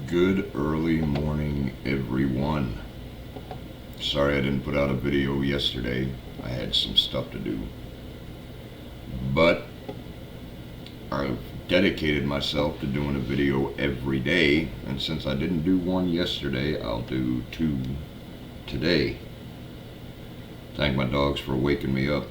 Good early morning, everyone. Sorry I didn't put out a video yesterday. I had some stuff to do. But I've dedicated myself to doing a video every day, and since I didn't do one yesterday, I'll do two today. Thank my dogs for waking me up.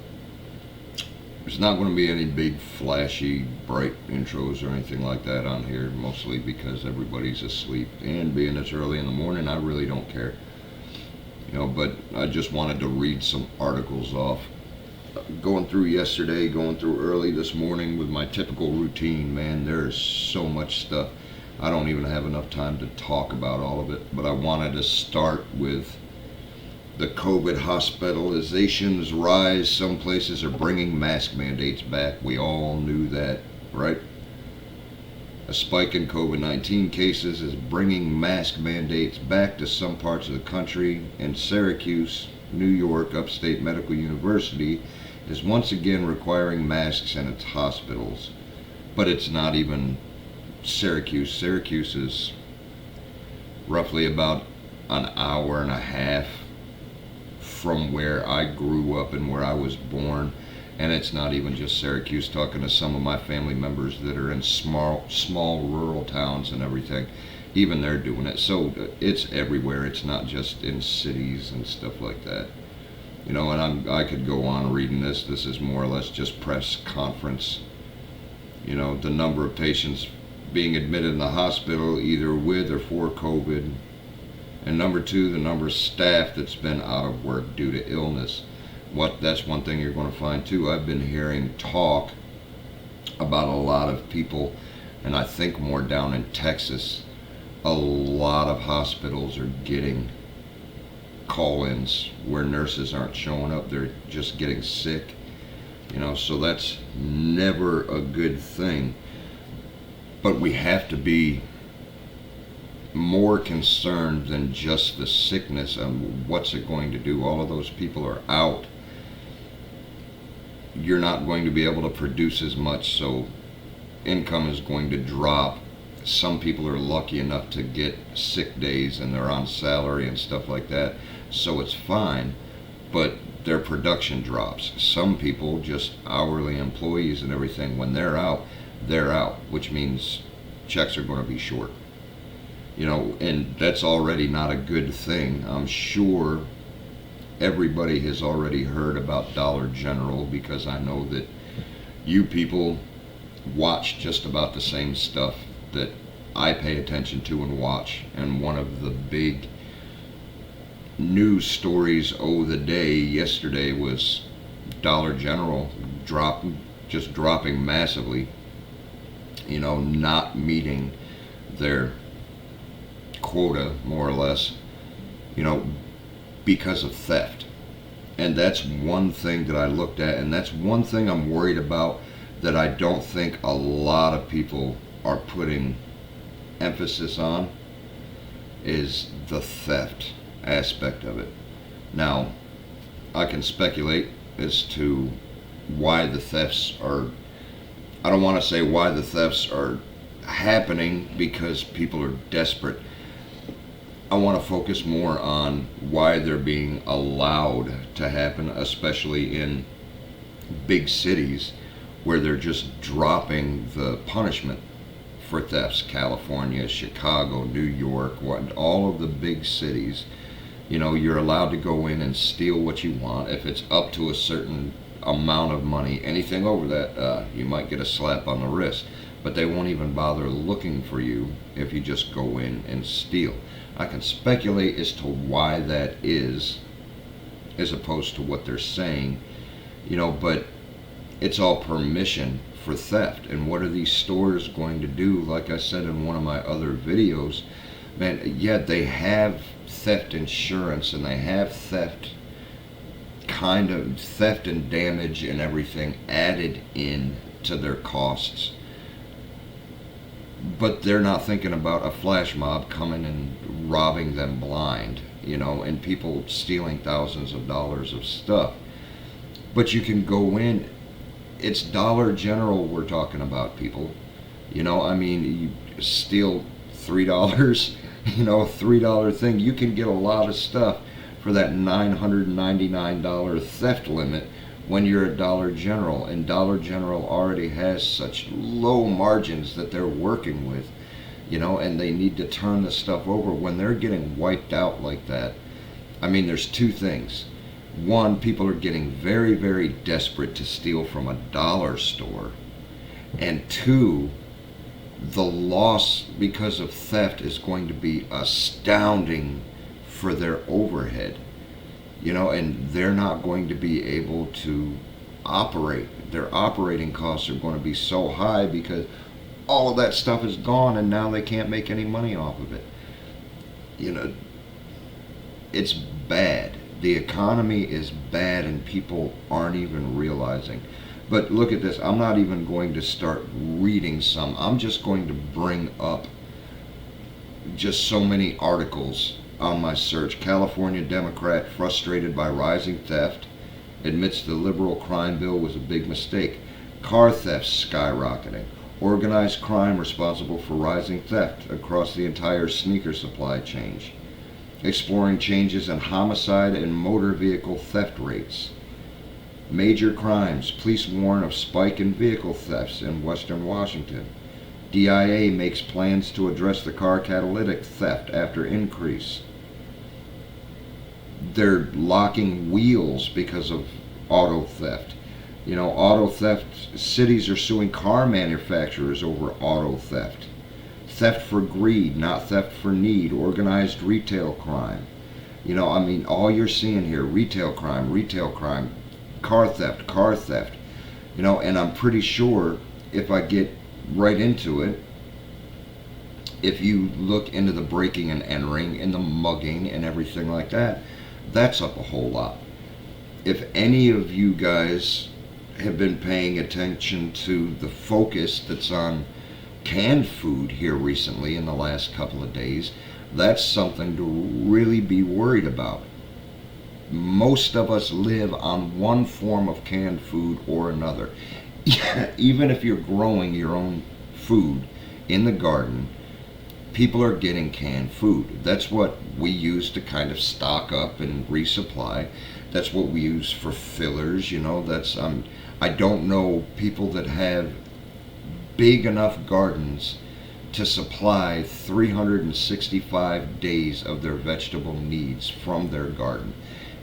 There's not going to be any big flashy bright intros or anything like that on here, mostly because everybody's asleep, and being it's early in the morning, I really don't care, but I just wanted to read some articles off. Going through yesterday, going through early this morning with my typical routine, man, there's so much stuff. I don't even have enough time to talk about all of it, but I wanted to start with the COVID hospitalizations rise. Some places are bringing mask mandates back. We all knew that, right? A spike in COVID-19 cases is bringing mask mandates back to some parts of the country. In Syracuse, New York, Upstate Medical University is once again requiring masks in its hospitals. But it's not even Syracuse. Syracuse is roughly about an hour and a half from where I grew up and where I was born, and it's not even just Syracuse. Talking to some of my family members that are in small rural towns and everything, even they're doing it. So it's everywhere. It's not just in cities and stuff like that. And I could go on reading this. This is more or less just press conference. The number of patients being admitted in the hospital either with or for COVID. And number two, the number of staff that's been out of work due to illness. That's one thing you're going to find too. I've been hearing talk about a lot of people, and I think more down in Texas, a lot of hospitals are getting call-ins where nurses aren't showing up. They're just getting sick. So that's never a good thing. But we have to be more concerned than just the sickness and what's it going to do. All of those people are out. You're not going to be able to produce as much, so income is going to drop. Some people are lucky enough to get sick days and they're on salary and stuff like that, so it's fine, but their production drops. Some people, just hourly employees and everything, when they're out, which means checks are going to be short. And that's already not a good thing. I'm sure everybody has already heard about Dollar General, because I know that you people watch just about the same stuff that I pay attention to and watch. And one of the big news stories of the day yesterday was Dollar General dropping massively, not meeting their quota, more or less, because of theft. And that's one thing that I looked at, and that's one thing I'm worried about, that I don't think a lot of people are putting emphasis on, is the theft aspect of it. Now, I can speculate as to why the thefts are, I don't want to say why the thefts are happening, because people are desperate. I want to focus more on why they're being allowed to happen, especially in big cities where they're just dropping the punishment for thefts. California, Chicago, New York, all of the big cities, you're allowed to go in and steal what you want. If it's up to a certain amount of money, anything over that, you might get a slap on the wrist. But they won't even bother looking for you if you just go in and steal. I can speculate as to why that is, as opposed to what they're saying, but it's all permission for theft. And what are these stores going to do? Like I said in one of my other videos, man, yeah, they have theft insurance, and they have theft and damage and everything added in to their costs. But they're not thinking about a flash mob coming and robbing them blind, and people stealing thousands of dollars of stuff. But you can go in, it's Dollar General we're talking about, people. You steal $3, $3 thing. You can get a lot of stuff for that $999 theft limit when you're at Dollar General, and Dollar General already has such low margins that they're working with, and they need to turn the stuff over when they're getting wiped out like that. I mean, there's two things. One, people are getting very, very desperate to steal from a dollar store. And two, the loss because of theft is going to be astounding for their overhead. And they're not going to be able to operate. Their operating costs are going to be so high because all of that stuff is gone and now they can't make any money off of it. It's bad. The economy is bad and people aren't even realizing. But look at this. I'm not even going to start reading some. I'm just going to bring up just so many articles on my search. California Democrat frustrated by rising theft, admits the liberal crime bill was a big mistake. Car thefts skyrocketing. Organized crime responsible for rising theft across the entire sneaker supply chain. Exploring changes in homicide and motor vehicle theft rates. Major crimes. Police warn of spike in vehicle thefts in Western Washington. DIA makes plans to address the car catalytic theft after increase. They're locking wheels because of auto theft. Auto theft, cities are suing car manufacturers over auto theft. Theft for greed, not theft for need. Organized retail crime. All you're seeing here, retail crime, car theft. And I'm pretty sure if I get right into it, if you look into the breaking and entering and the mugging and everything like that, that's up a whole lot. If any of you guys have been paying attention to the focus that's on canned food here recently in the last couple of days, that's something to really be worried about. Most of us live on one form of canned food or another. Even if you're growing your own food in the garden, people are getting canned food. That's what we use to kind of stock up and resupply. That's what we use for fillers. I don't know people that have big enough gardens to supply 365 days of their vegetable needs from their garden.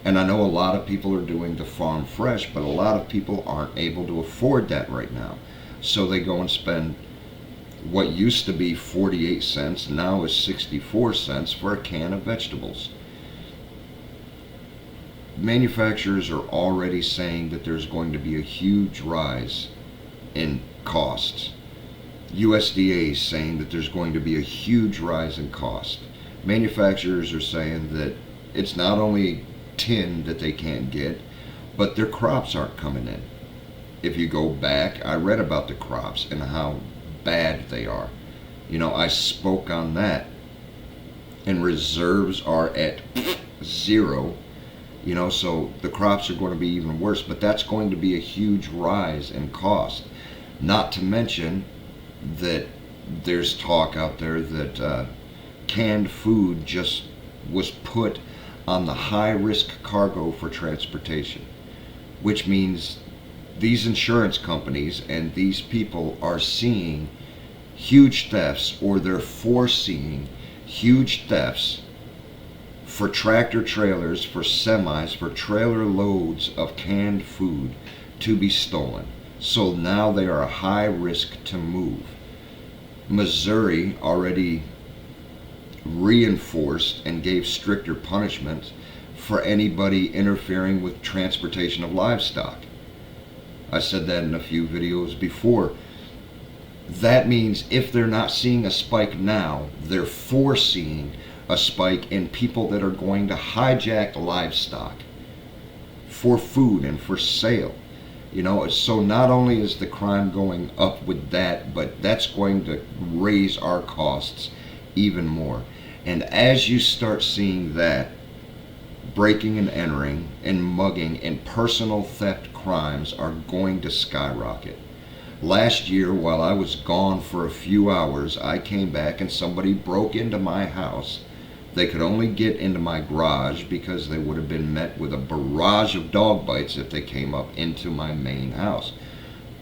And I know a lot of people are doing the farm fresh, but a lot of people aren't able to afford that right now. So they go and spend what used to be 48 cents, now is 64 cents for a can of vegetables. Manufacturers are already saying that there's going to be a huge rise in costs. USDA is saying that there's going to be a huge rise in cost. Manufacturers are saying that it's not only tin that they can't get, but their crops aren't coming in. If you go back, I read about the crops and how bad they are. I spoke on that. And reserves are at zero. So the crops are going to be even worse, but that's going to be a huge rise in cost. Not to mention that there's talk out there that canned food just was put on the high-risk cargo for transportation, which means these insurance companies and these people are seeing huge thefts, or they're foreseeing huge thefts for tractor trailers, for semis, for trailer loads of canned food to be stolen. So now they are a high risk to move. Missouri already reinforced and gave stricter punishments for anybody interfering with transportation of livestock. I said that in a few videos before. That means if they're not seeing a spike now, they're foreseeing a spike in people that are going to hijack livestock for food and for sale. So not only is the crime going up with that, but that's going to raise our costs even more. And as you start seeing that, breaking and entering and mugging and personal theft crimes are going to skyrocket. Last year, while I was gone for a few hours, I came back and somebody broke into my house. They could only get into my garage because they would have been met with a barrage of dog bites if they came up into my main house.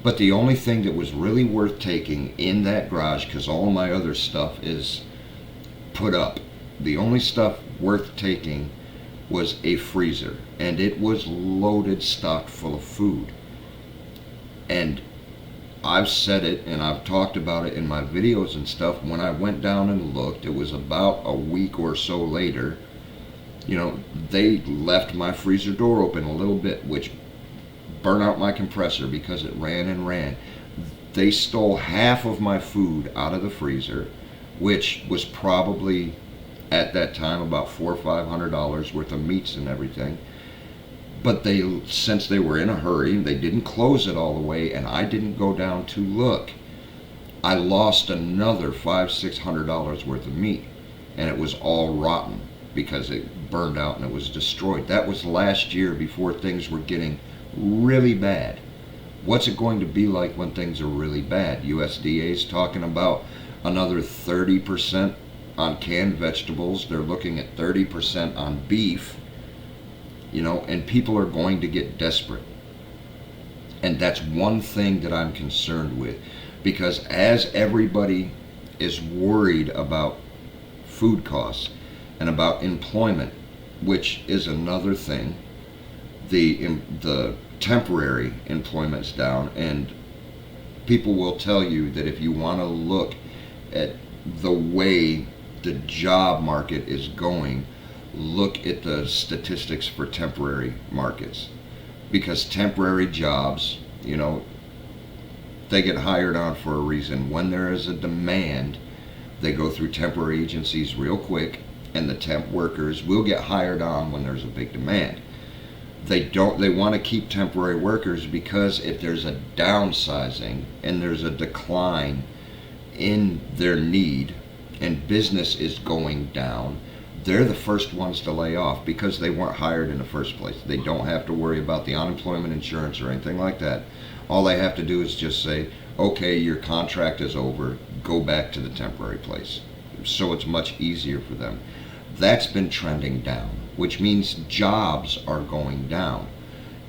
But the only thing that was really worth taking in that garage, because all my other stuff is put up, the only stuff worth taking was a freezer, and it was loaded, stocked full of food. And I've said it and I've talked about it in my videos and stuff. When I went down and looked, it was about a week or so later, they left my freezer door open a little bit, which burn out my compressor because it ran and ran. They stole half of my food out of the freezer, which was probably at that time about $400 or $500 worth of meats and everything. But since they were in a hurry, they didn't close it all the way, and I didn't go down to look. I lost another $500-600 worth of meat, and it was all rotten because it burned out and it was destroyed. That was last year before things were getting really bad. What's it going to be like when things are really bad? USDA is talking about another 30% on canned vegetables. They're looking at 30% on beef, and people are going to get desperate. And that's one thing that I'm concerned with, because as everybody is worried about food costs and about employment, which is another thing, the temporary employment's down, and people will tell you that if you want to look at the way the job market is going, look at the statistics for temporary markets, because temporary jobs, they get hired on for a reason. When there is a demand, they go through temporary agencies real quick, and the temp workers will get hired on when there's a big demand. They want to keep temporary workers because if there's a downsizing and there's a decline in their need and business is going down, they're the first ones to lay off because they weren't hired in the first place. They don't have to worry about the unemployment insurance or anything like that. All they have to do is just say, okay, your contract is over, go back to the temporary place. So it's much easier for them. That's been trending down, which means jobs are going down.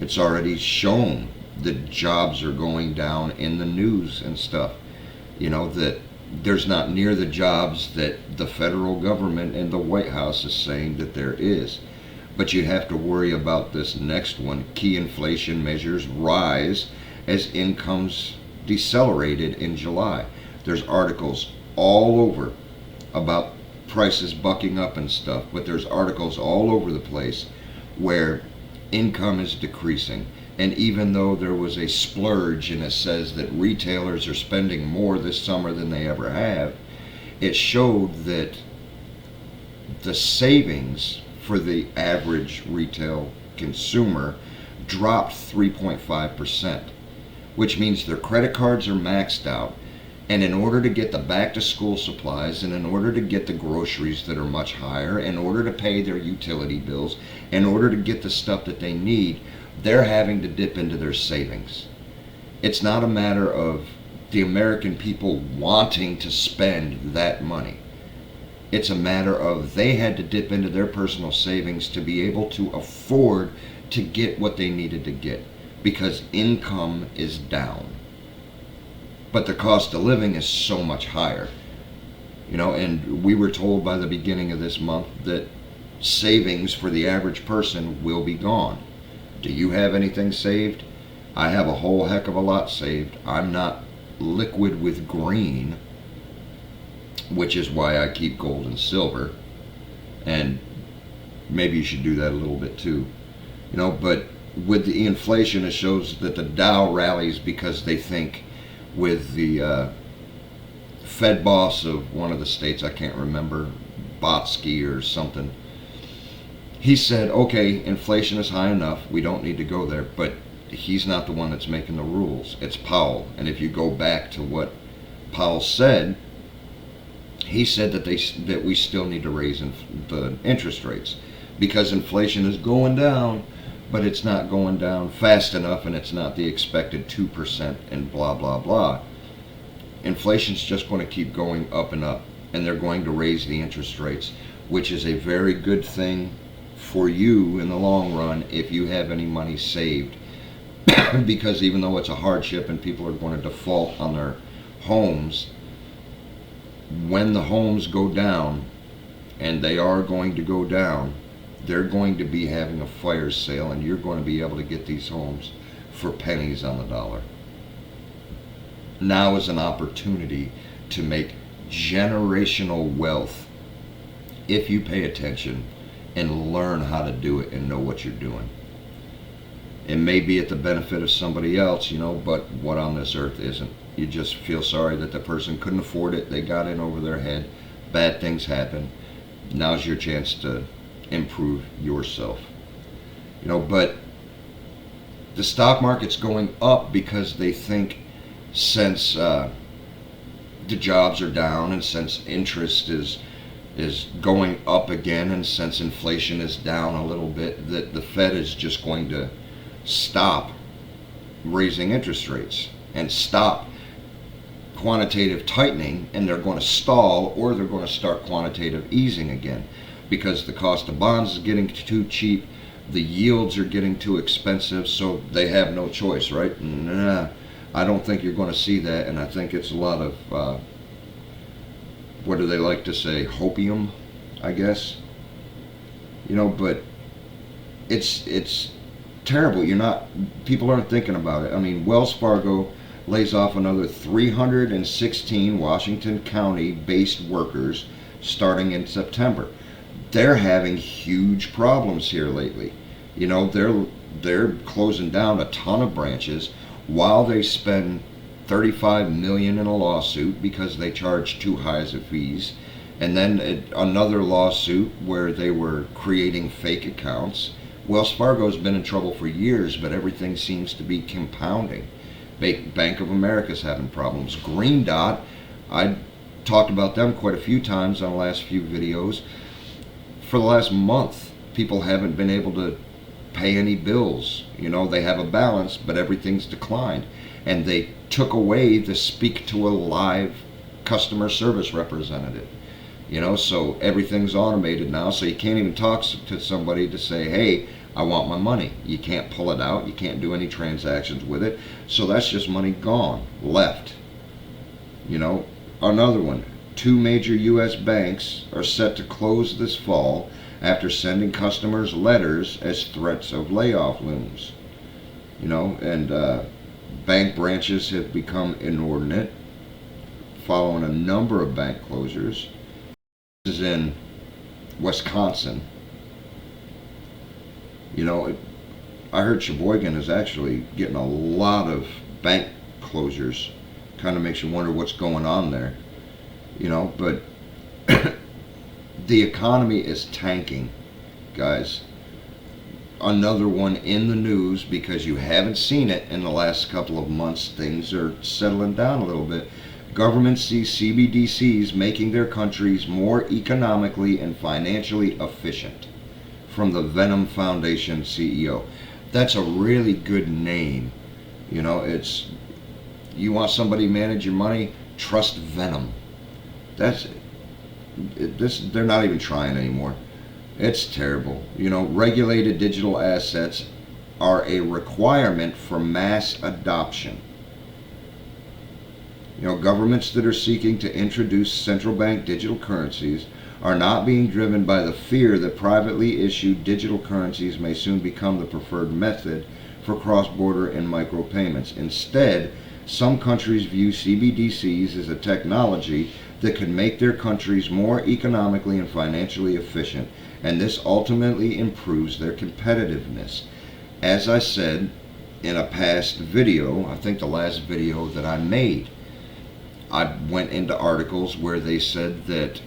It's already shown that jobs are going down in the news and stuff. That there's not near the jobs that the federal government and the White House is saying that there is. But you have to worry about this next one. Key inflation measures rise as incomes decelerated in July. There's articles all over about prices bucking up and stuff, but there's articles all over the place where income is decreasing. And even though there was a splurge and it says that retailers are spending more this summer than they ever have, it showed that the savings for the average retail consumer dropped 3.5%, which means their credit cards are maxed out. And in order to get the back to school supplies, and in order to get the groceries that are much higher, in order to pay their utility bills, in order to get the stuff that they need, they're having to dip into their savings. It's not a matter of the American people wanting to spend that money. It's a matter of they had to dip into their personal savings to be able to afford to get what they needed to get, because income is down. But the cost of living is so much higher. And we were told by the beginning of this month that savings for the average person will be gone. Do you have anything saved? I have a whole heck of a lot saved. I'm not liquid with green, which is why I keep gold and silver. And maybe you should do that a little bit too. But with the inflation, it shows that the Dow rallies because they think with the Fed boss of one of the states, I can't remember, Botsky or something, he said, okay, inflation is high enough, we don't need to go there. But he's not the one that's making the rules. It's Powell. And if you go back to what Powell said, he said that we still need to raise the interest rates because inflation is going down, but it's not going down fast enough, and it's not the expected 2% and blah, blah, blah. Inflation's just going to keep going up and up, and they're going to raise the interest rates, which is a very good thing for you in the long run if you have any money saved. Because even though it's a hardship and people are going to default on their homes, when the homes go down, and they are going to go down, they're going to be having a fire sale, and you're going to be able to get these homes for pennies on the dollar. Now is an opportunity to make generational wealth if you pay attention and learn how to do it and know what you're doing. It may be at the benefit of somebody else, but what on this earth isn't? You just feel sorry that the person couldn't afford it. They got in over their head. Bad things happen. Now's your chance to improve yourself. But the stock market's going up because they think since the jobs are down, and since interest is going up again, and since inflation is down a little bit, that the Fed is just going to stop raising interest rates and stop quantitative tightening, and they're going to stall, or they're going to start quantitative easing again, because the cost of bonds is getting too cheap, the yields are getting too expensive, so they have no choice, right? Nah, I don't think you're going to see that, and I think it's a lot of what do they like to say, hopium, I guess. But it's terrible. People aren't thinking about it. I mean, Wells Fargo lays off another 316 Washington County based workers starting in September. They're having huge problems here lately. They're closing down a ton of branches while they spend $35 million in a lawsuit because they charge too high as fees, and then another lawsuit where they were creating fake accounts. Wells Fargo's been in trouble for years, but everything seems to be compounding. Bank of America's having problems. Green Dot, I talked about them quite a few times on the last few videos. For the last month, people haven't been able to pay any bills. They have a balance, but everything's declined. And they took away the speak to a live customer service representative. So everything's automated now, so you can't even talk to somebody to say, hey, I want my money. You can't pull it out. You can't do any transactions with it. So that's just money gone, left. Another one. 2 major U.S. banks are set to close this fall after sending customers letters as threats of layoff looms. And bank branches have become inordinate following a number of bank closures. This is in Wisconsin. I heard Sheboygan is actually getting a lot of bank closures. Kind of makes you wonder what's going on there. But the economy is tanking, guys. Another one in the news, because you haven't seen it in the last couple of months. Things are settling down a little bit. Government sees CBDCs making their countries more economically and financially efficient. From the Venom Foundation CEO. That's a really good name. It's, you want somebody to manage your money, trust Venom. That's this. They're not even trying anymore. It's terrible. Regulated digital assets are a requirement for mass adoption. Governments that are seeking to introduce central bank digital currencies are not being driven by the fear that privately issued digital currencies may soon become the preferred method for cross-border and micropayments. Instead, some countries view CBDCs as a technology that can make their countries more economically and financially efficient, and this ultimately improves their competitiveness. As I said in a past video, I think the last video that I made, I went into articles where they said that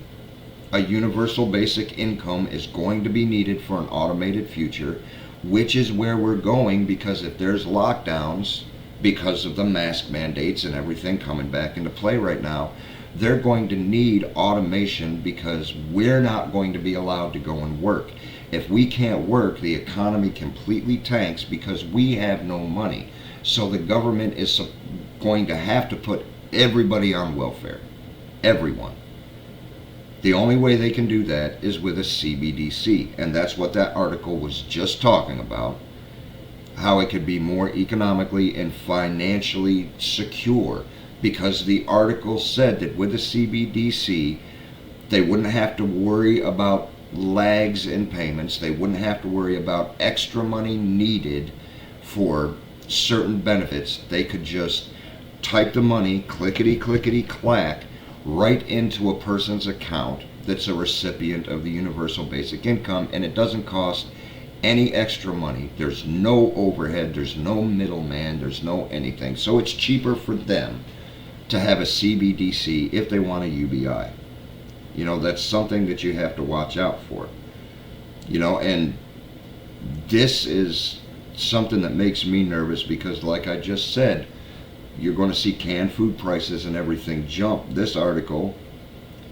a universal basic income is going to be needed for an automated future, which is where we're going, because if there's lockdowns because of the mask mandates and everything coming back into play right now, they're going to need automation because we're not going to be allowed to go and work. If we can't work, the economy completely tanks because we have no money. So the government is going to have to put everybody on welfare. Everyone. The only way they can do that is with a CBDC. And that's what that article was just talking about. How it could be more economically and financially secure. Because the article said that with a CBDC, they wouldn't have to worry about lags in payments. They wouldn't have to worry about extra money needed for certain benefits. They could just type the money, clickety clickety clack, right into a person's account that's a recipient of the universal basic income, and it doesn't cost any extra money. There's no overhead, there's no middleman, there's no anything. So it's cheaper for them to have a CBDC if they want a UBI. You know, that's something that you have to watch out for. You know, and this is something that makes me nervous because, like I just said, you're going to see canned food prices and everything jump. This article,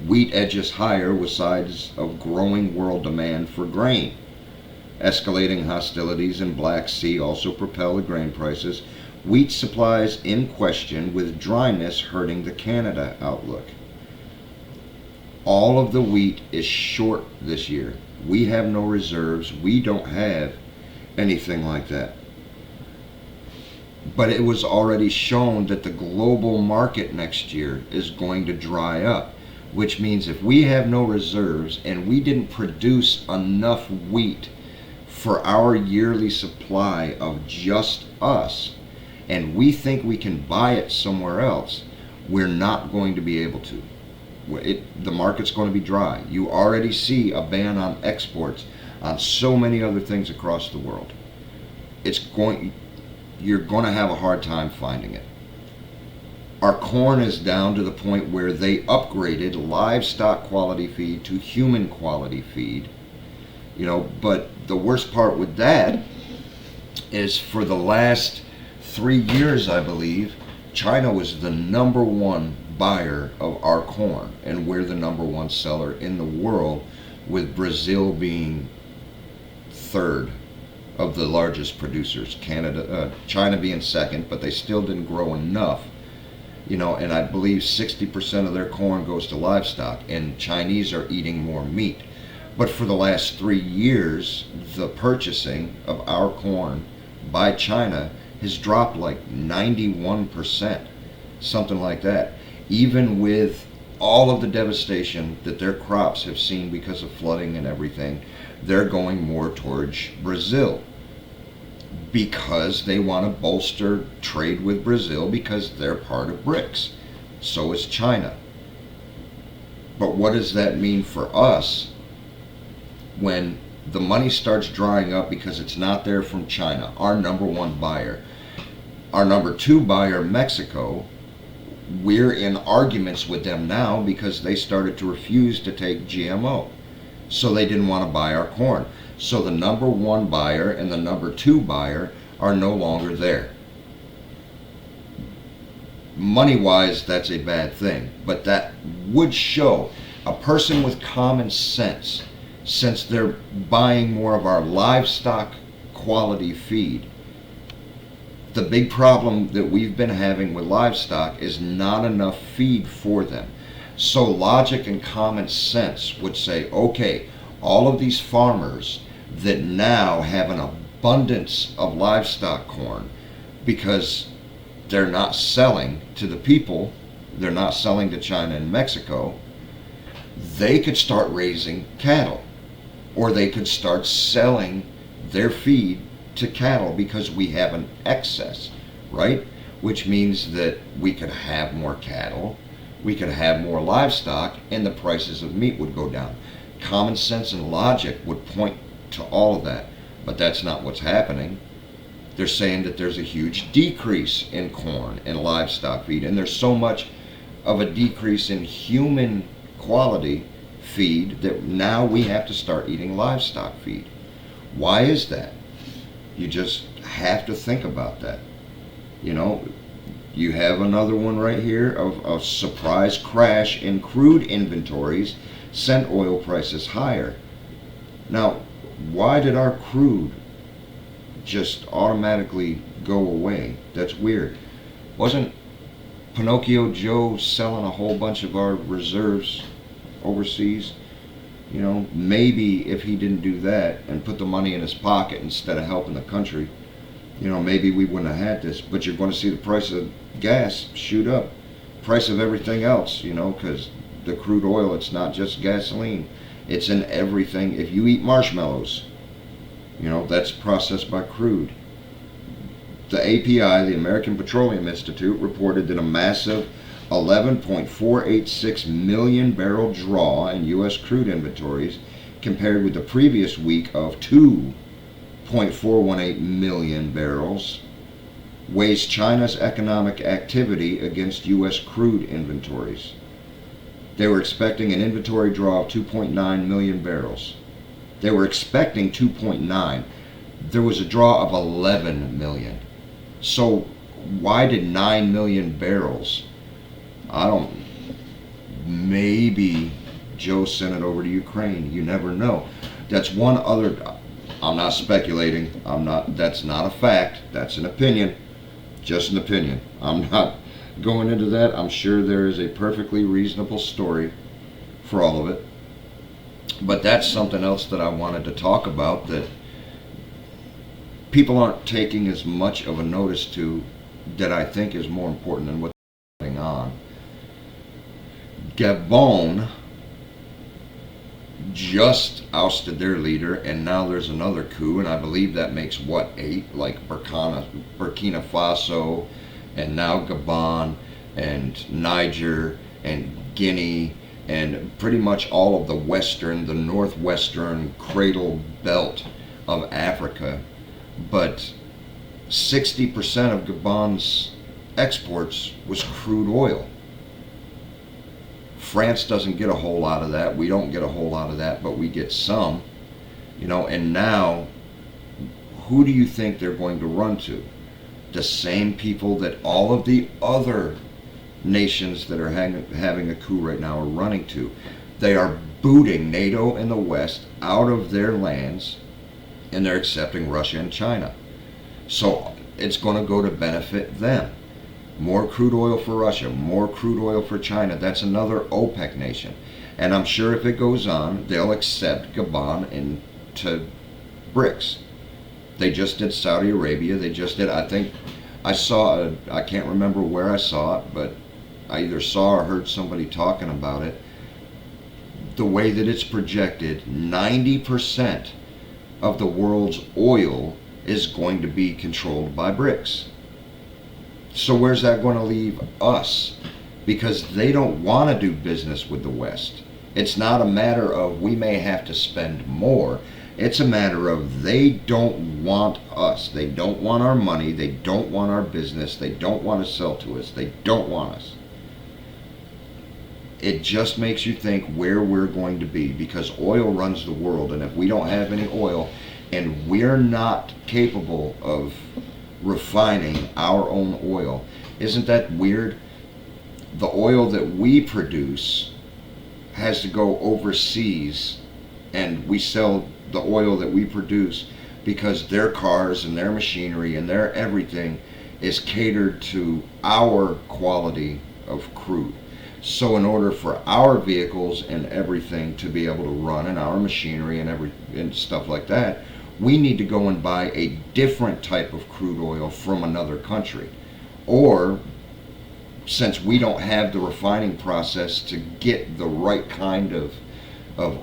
wheat edges higher with signs of growing world demand for grain. Escalating hostilities in Black Sea also propel the grain prices. Wheat supplies in question with dryness hurting the Canada outlook. All of the wheat is short this year. We have no reserves. We don't have anything like that. But it was already shown that the global market next year is going to dry up, which means if we have no reserves and we didn't produce enough wheat for our yearly supply of just us, and we think we can buy it somewhere else, we're not going to be able to. The market's going to be dry. You already see a ban on exports on so many other things across the world. You're going to have a hard time finding it. Our corn is down to the point where they upgraded livestock quality feed to human quality feed. You know, but the worst part with that is for the last 3 years, I believe, China was the #1 buyer of our corn, and we're the #1 seller in the world, with Brazil being third of the largest producers. China being second, but they still didn't grow enough. You know, and I believe 60% of their corn goes to livestock, and Chinese are eating more meat. But for the last 3 years, the purchasing of our corn by China has dropped like 91%, something like that. Even with all of the devastation that their crops have seen because of flooding and everything, they're going more towards Brazil because they want to bolster trade with Brazil because they're part of BRICS. So is China. But what does that mean for us when the money starts drying up because it's not there from China, our #1 buyer? Our #2 buyer, Mexico, we're in arguments with them now because they started to refuse to take GMO. So they didn't want to buy our corn. So the #1 buyer and the #2 buyer are no longer there. Money-wise, that's a bad thing, but that would show a person with common sense, since they're buying more of our livestock quality feed. The big problem that we've been having with livestock is not enough feed for them. So logic and common sense would say, okay, all of these farmers that now have an abundance of livestock corn because they're not selling to the people, they're not selling to China and Mexico, they could start raising cattle, or they could start selling their feed to cattle because we have an excess, right? Which means that we could have more cattle, we could have more livestock, and the prices of meat would go down. Common sense and logic would point to all of that, but that's not what's happening. They're saying that there's a huge decrease in corn and livestock feed, and there's so much of a decrease in human quality feed that now we have to start eating livestock feed. Why is that? You just have to think about that. You know, You have another one right here of a surprise crash in crude inventories sent oil prices higher. Now, why did our crude just automatically go away? That's weird. Wasn't Pinocchio Joe selling a whole bunch of our reserves overseas? You know, maybe if he didn't do that and put the money in his pocket instead of helping the country, you know, maybe we wouldn't have had this. But you're going to see the price of gas shoot up. Price of everything else, you know, because the crude oil, it's not just gasoline. It's in everything. If you eat marshmallows, you know, that's processed by crude. The API, the American Petroleum Institute, reported that a massive 11.486 million barrel draw in U.S. crude inventories compared with the previous week of 2.418 million barrels weighs China's economic activity against U.S. crude inventories. They were expecting an inventory draw of 2.9 million barrels. They were expecting 2.9. There was a draw of 11 million. So why did 9 million barrels? Maybe Joe sent it over to Ukraine. You never know. That's one other. I'm not speculating. That's not a fact. That's an opinion. Just an opinion. I'm not going into that. I'm sure there is a perfectly reasonable story for all of it. But that's something else that I wanted to talk about that people aren't taking as much of a notice to, that I think is more important than what's going on. Gabon just ousted their leader, and now there's another coup, and I believe that makes what, 8? Like Burkina Faso, and now Gabon, and Niger, and Guinea, and pretty much all of the northwestern cradle belt of Africa. But 60% of Gabon's exports was crude oil. France doesn't get a whole lot of that. We don't get a whole lot of that, but we get some. You know, and now, who do you think they're going to run to? The same people that all of the other nations that are having a coup right now are running to. They are booting NATO and the West out of their lands, and they're accepting Russia and China. So it's going to go to benefit them. More crude oil for Russia, more crude oil for China. That's another OPEC nation. And I'm sure if it goes on, they'll accept Gabon into BRICS. They just did Saudi Arabia. They just did, I think, I can't remember where I saw it, but I either saw or heard somebody talking about it. The way that it's projected, 90% of the world's oil is going to be controlled by BRICS. So where's that going to leave us? Because they don't want to do business with the West. It's not a matter of we may have to spend more. It's a matter of they don't want us. They don't want our money. They don't want our business. They don't want to sell to us. They don't want us. It just makes you think where we're going to be, because oil runs the world, and if we don't have any oil and we're not capable of refining our own oil, isn't that weird? The oil that we produce has to go overseas, and we sell the oil that we produce because their cars and their machinery and their everything is catered to our quality of crude. So in order for our vehicles and everything to be able to run, and our machinery and stuff like that, we need to go and buy a different type of crude oil from another country. Or, since we don't have the refining process to get the right kind of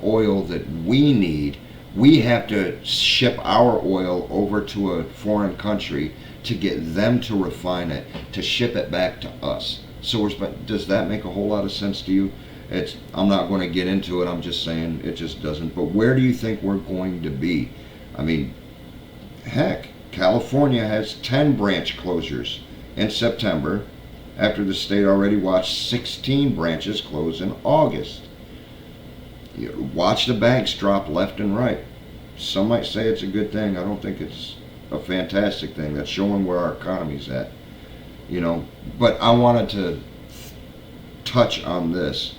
oil that we need, we have to ship our oil over to a foreign country to get them to refine it, to ship it back to us. So does that make a whole lot of sense to you? I'm not going to get into it, I'm just saying it just doesn't. But where do you think we're going to be? I mean, heck, California has 10 branch closures in September, after the state already watched 16 branches close in August. You watch the banks drop left and right. Some might say it's a good thing. I don't think it's a fantastic thing. That's showing where our economy's at. you know. But I wanted to touch on this.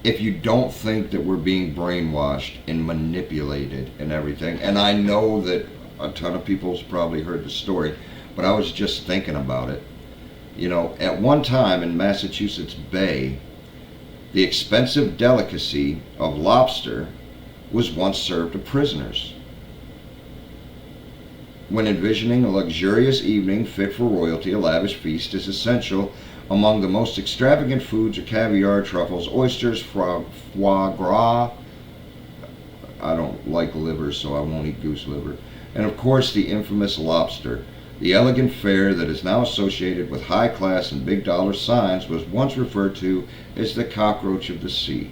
If you don't think that we're being brainwashed and manipulated and everything, and I know that a ton of people's probably heard the story, but I was just thinking about it. You know, at one time in Massachusetts Bay, the expensive delicacy of lobster was once served to prisoners. When envisioning a luxurious evening fit for royalty, a lavish feast is essential. Among the most extravagant foods are caviar, truffles, oysters, foie gras. I don't like liver, so I won't eat goose liver. And of course, the infamous lobster. The elegant fare that is now associated with high class and big dollar signs was once referred to as the cockroach of the sea.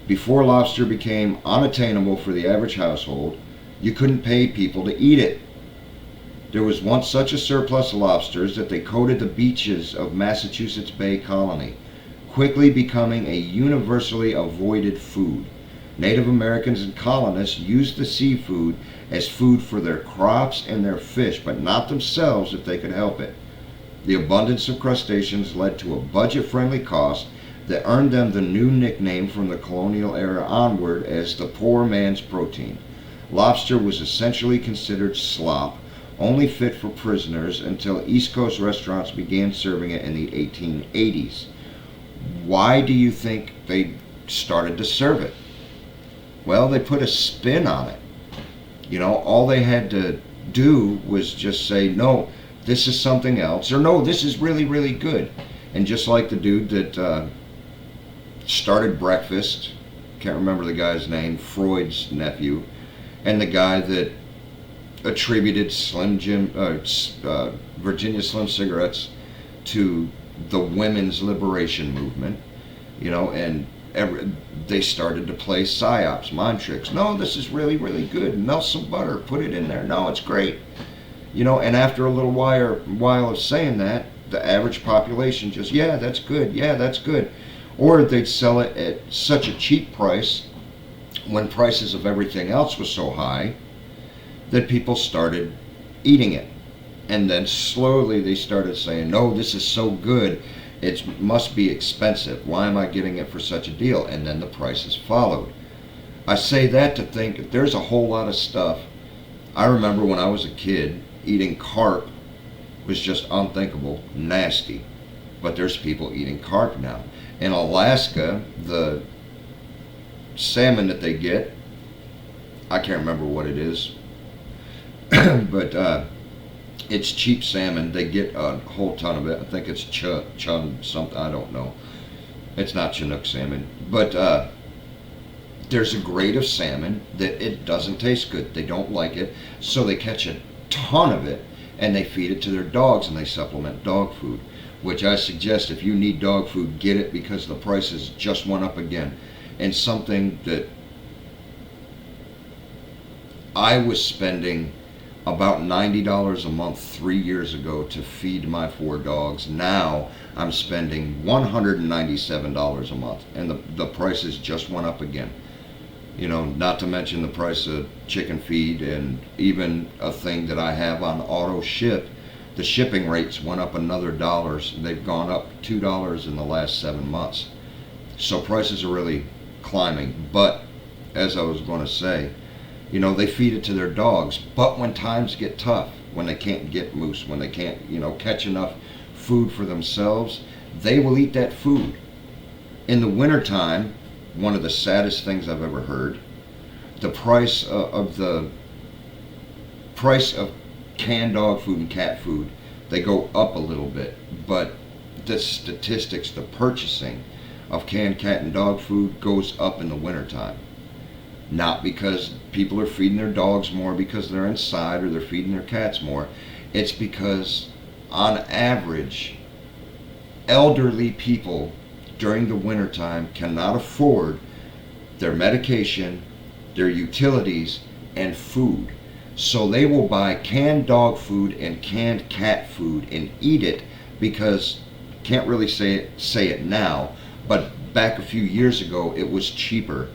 Before lobster became unattainable for the average household, you couldn't pay people to eat it. There was once such a surplus of lobsters that they coated the beaches of Massachusetts Bay Colony, quickly becoming a universally avoided food. Native Americans and colonists used the seafood as food for their crops and their fish, but not themselves if they could help it. The abundance of crustaceans led to a budget-friendly cost that earned them the new nickname from the colonial era onward as the poor man's protein. Lobster was essentially considered slop, only fit for prisoners, until East Coast restaurants began serving it in the 1880s. Why do you think they started to serve it? Well, they put a spin on it. You know, all they had to do was just say, no, this is something else, or no, this is really, really good. And just like the dude that started breakfast, can't remember the guy's name, Freud's nephew, and the guy that attributed Virginia Slim cigarettes to the women's liberation movement, you know, and they started to play psyops, mind tricks. No, this is really, really good. Melt some butter, put it in there. No, it's great. You know, and after a little while of saying that, the average population just, yeah, that's good. Yeah, that's good. Or they'd sell it at such a cheap price when prices of everything else was so high that people started eating it. And then slowly they started saying, no, this is so good, it must be expensive. Why am I getting it for such a deal? And then the prices followed. I say that to think that there's a whole lot of stuff. I remember when I was a kid, eating carp was just unthinkable, nasty. But there's people eating carp now. In Alaska, the salmon that they get, I can't remember what it is, but it's cheap salmon. They get a whole ton of it. I think it's chun something, I don't know. It's not Chinook salmon. But there's a grade of salmon that it doesn't taste good. They don't like it, so they catch a ton of it and they feed it to their dogs and they supplement dog food, which I suggest if you need dog food, get it, because the prices just went up again. And something that I was spending about $90 a month 3 years ago to feed my 4 dogs. Now I'm spending $197 a month, and the prices just went up again. You know, not to mention the price of chicken feed, and even a thing that I have on auto ship, the shipping rates went up another $1. They've gone up $2 in the last 7 months. So prices are really climbing. But as I was going to say, you know, they feed it to their dogs. But when times get tough, when they can't get moose, when they can't, you know, catch enough food for themselves, they will eat that food. In the wintertime, one of the saddest things I've ever heard, the price of canned dog food and cat food, they go up a little bit, but the statistics, the purchasing of canned cat and dog food goes up in the wintertime. Not because people are feeding their dogs more because they're inside, or they're feeding their cats more. It's because, on average, elderly people during the wintertime cannot afford their medication, their utilities, and food. So they will buy canned dog food and canned cat food and eat it, because, can't really say it now, but back a few years ago it was cheaper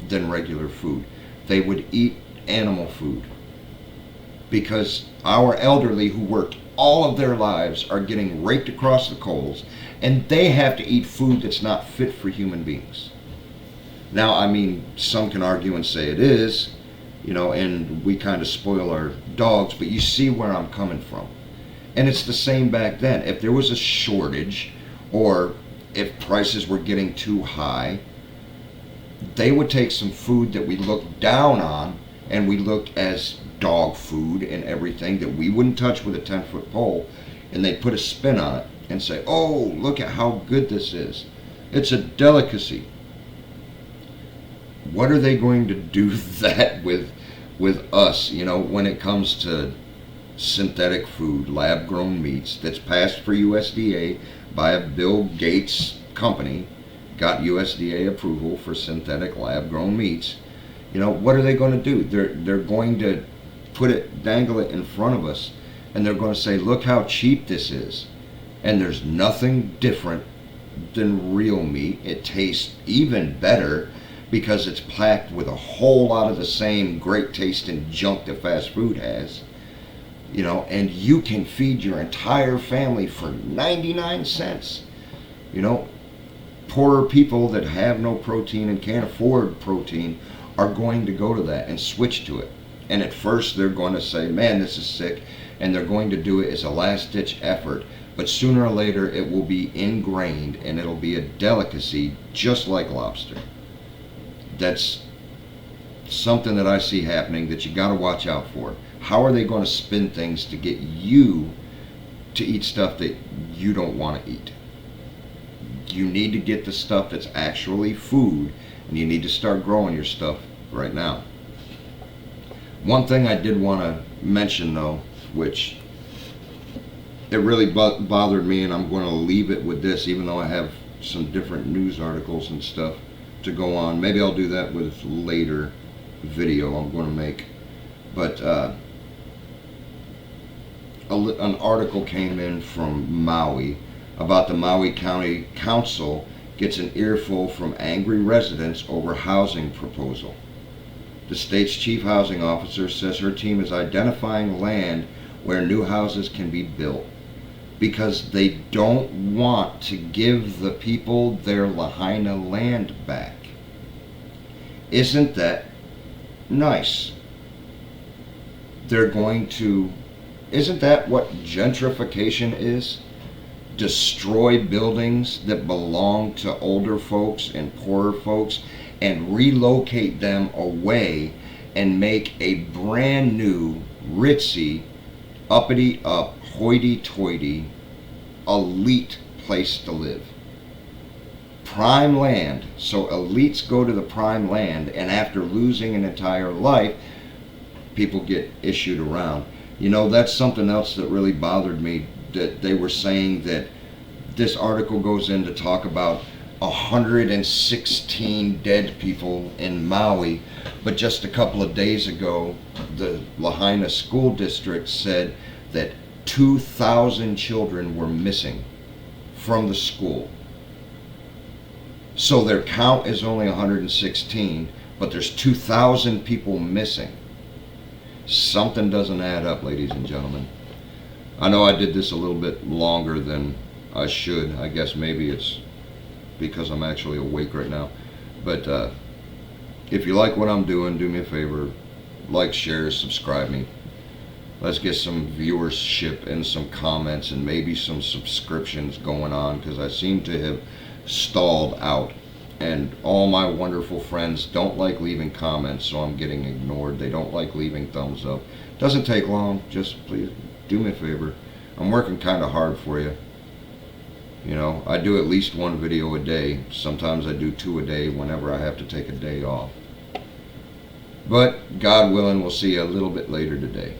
than regular food. They would eat animal food. because our elderly who worked all of their lives are getting raked across the coals, and they have to eat food that's not fit for human beings. Now, I mean, some can argue and say it is, and we kind of spoil our dogs, but you see where I'm coming from. And it's the same back then. If there was a shortage, or if prices were getting too high, they would take some food that we looked down on, and we looked as dog food and everything that we wouldn't touch with a 10-foot pole, and they put a spin on it and say, oh, look at how good this is. It's a delicacy. What are they going to do that with us, when it comes to synthetic food, lab-grown meats that's passed for USDA by a Bill Gates company, got USDA approval for synthetic lab-grown meats? What are they going to do? They're going to dangle it in front of us, and they're going to say, look how cheap this is. And there's nothing different than real meat. It tastes even better because it's packed with a whole lot of the same great tasting junk that fast food has. And you can feed your entire family for 99 cents. Poorer people that have no protein and can't afford protein are going to go to that and switch to it. And at first they're going to say, man, this is sick, and they're going to do it as a last-ditch effort. But sooner or later it will be ingrained, and it'll be a delicacy just like lobster. That's something that I see happening that you got to watch out for. How are they going to spin things to get you to eat stuff that you don't want to eat? You need to get the stuff that's actually food, and you need to start growing your stuff right now. One thing I did want to mention, though, which it really bothered me, and I'm going to leave it with this, even though I have some different news articles and stuff to go on. Maybe I'll do that with later video I'm going to make. But an article came in from Maui about the Maui County Council gets an earful from angry residents over housing proposal. The state's chief housing officer says her team is identifying land where new houses can be built because they don't want to give the people their Lahaina land back. Isn't that nice? Isn't that what gentrification is? Destroy buildings that belong to older folks and poorer folks and relocate them away and make a brand new, ritzy, uppity up, hoity-toity, elite place to live. Prime land. So elites go to the prime land, and after losing an entire life, people get issued around. That's something else that really bothered me, that they were saying that this article goes in to talk about 116 dead people in Maui, but just a couple of days ago, the Lahaina School District said that 2,000 children were missing from the school. So their count is only 116, but there's 2,000 people missing. Something doesn't add up, ladies and gentlemen. I know I did this a little bit longer than I should. I guess maybe it's because I'm actually awake right now. But if you like what I'm doing, do me a favor. Like, share, subscribe me. Let's get some viewership and some comments and maybe some subscriptions going on, because I seem to have stalled out. And all my wonderful friends don't like leaving comments, so I'm getting ignored. They don't like leaving thumbs up. Doesn't take long. Just please do me a favor. I'm working kind of hard for you. I do at least one video a day. Sometimes I do 2 a day whenever I have to take a day off. But God willing, we'll see you a little bit later today.